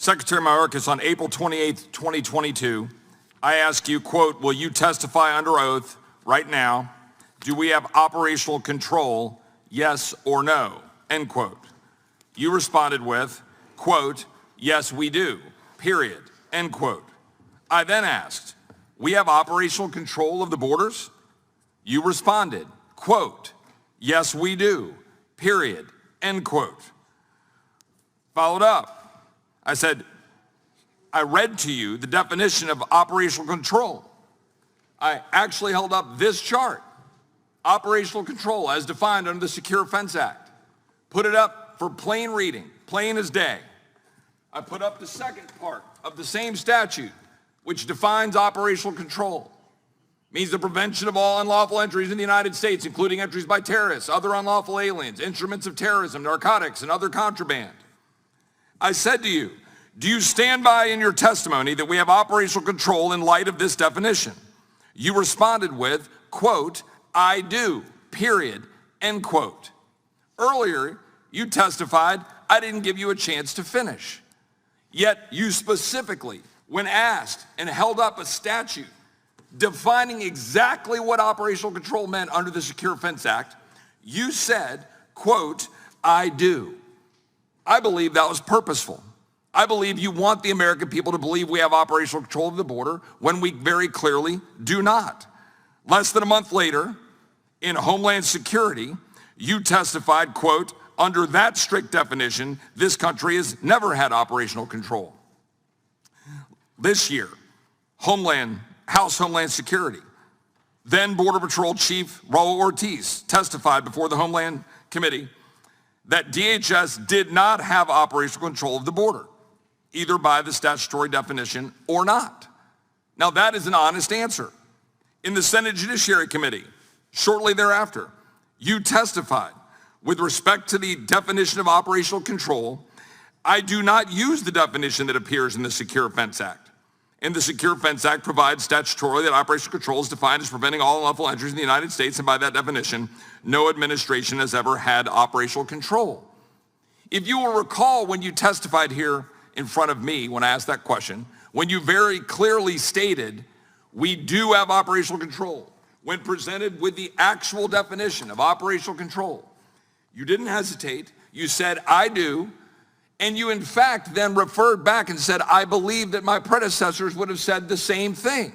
Secretary Mayorkas, on April 28, 2022, I ask you, quote, will you testify under oath right now? Do we have operational control, yes or no, end quote. You responded with, quote, yes, we do, period, end quote. I then asked, we have operational control of the borders? You responded, quote, yes, we do, period, end quote. Followed up, I said, I read to you the definition of operational control. I actually held up this chart, operational control as defined under the Secure Fence Act. Put it up for plain reading, plain as day. I put up the second part of the same statute, which defines operational control. Means the prevention of all unlawful entries in the United States, including entries by terrorists, other unlawful aliens, instruments of terrorism, narcotics, and other contraband. I said to you, do you stand by in your testimony that we have operational control in light of this definition? You responded with, quote, I do, period, end quote. Earlier, you testified I didn't give you a chance to finish. Yet you specifically, when asked and held up a statute defining exactly what operational control meant under the Secure Fence Act, you said, quote, I do. I believe that was purposeful. I believe you want the American people to believe we have operational control of the border when we very clearly do not. Less than a month later, in Homeland Security, you testified, quote, under that strict definition, this country has never had operational control. This year, House Homeland Security, then Border Patrol Chief Raul Ortiz testified before the Homeland Committee that DHS did not have operational control of the border, either by the statutory definition or not. Now that is an honest answer. In the Senate Judiciary Committee, shortly thereafter, you testified with respect to the definition of operational control, I do not use the definition that appears in the Secure Fence Act. And the Secure Fence Act provides statutorily that operational control is defined as preventing all unlawful entries in the United States, and by that definition, no administration has ever had operational control. If you will recall when you testified here in front of me when I asked that question, when you very clearly stated, we do have operational control, when presented with the actual definition of operational control, you didn't hesitate, you said, I do, and you in fact then referred back and said, I believe that my predecessors would have said the same thing.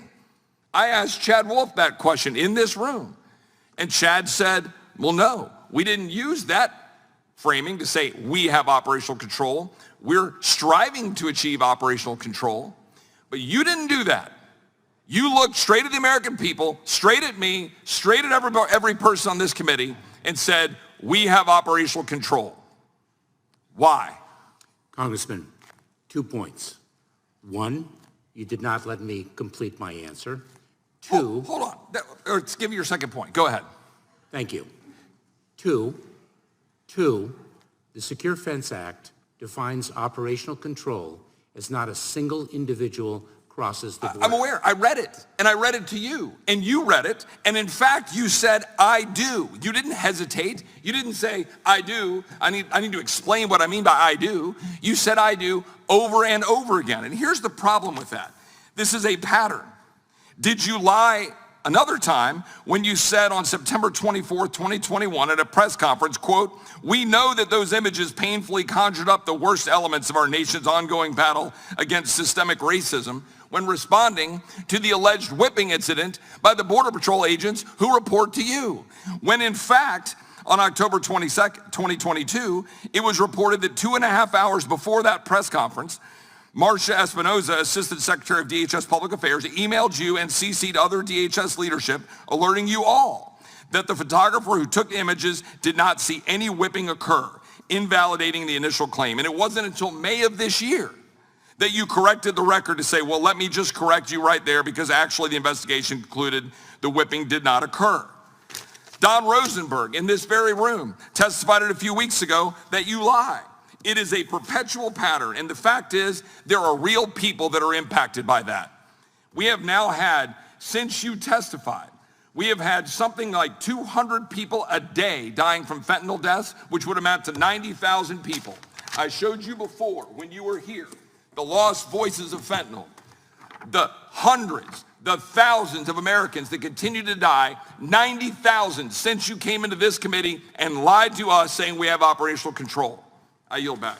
I asked Chad Wolf that question in this room, and Chad said, well, no, we didn't use that framing to say we have operational control. We're striving to achieve operational control, but you didn't do that. You looked straight at the American people, straight at me, straight at every person on this committee, and said, we have operational control. Why? Congressman, 2 points. One, you did not let me complete my answer. Two. Hold on. Let's give me your second point. Go ahead. Thank you. Two, the Secure Fence Act defines operational control as not a single individual crosses the border. I'm aware. I read it, and I read it to you, and you read it, and in fact, you said, I do. You didn't hesitate. You didn't say, I do. I need to explain what I mean by I do. You said, I do, over and over again, and here's the problem with that. This is a pattern. Did you lie another time when you said on September 24th, 2021 at a press conference, quote, we know that those images painfully conjured up the worst elements of our nation's ongoing battle against systemic racism when responding to the alleged whipping incident by the Border Patrol agents who report to you. When in fact, on October 22nd, 2022, it was reported that 2.5 hours before that press conference, Marcia Espinoza, Assistant Secretary of DHS Public Affairs, emailed you and CC'd other DHS leadership, alerting you all that the photographer who took the images did not see any whipping occur, invalidating the initial claim. And it wasn't until May of this year that you corrected the record to say, well, let me just correct you right there because actually the investigation concluded the whipping did not occur. Don Rosenberg, in this very room, testified a few weeks ago that you lie. It is a perpetual pattern, and the fact is there are real people that are impacted by that. We have now had, since you testified, we have had something like 200 people a day dying from fentanyl deaths, which would amount to 90,000 people. I showed you before when you were here the lost voices of fentanyl, the hundreds, the thousands of Americans that continue to die, 90,000 since you came into this committee and lied to us saying we have operational control. I yield back.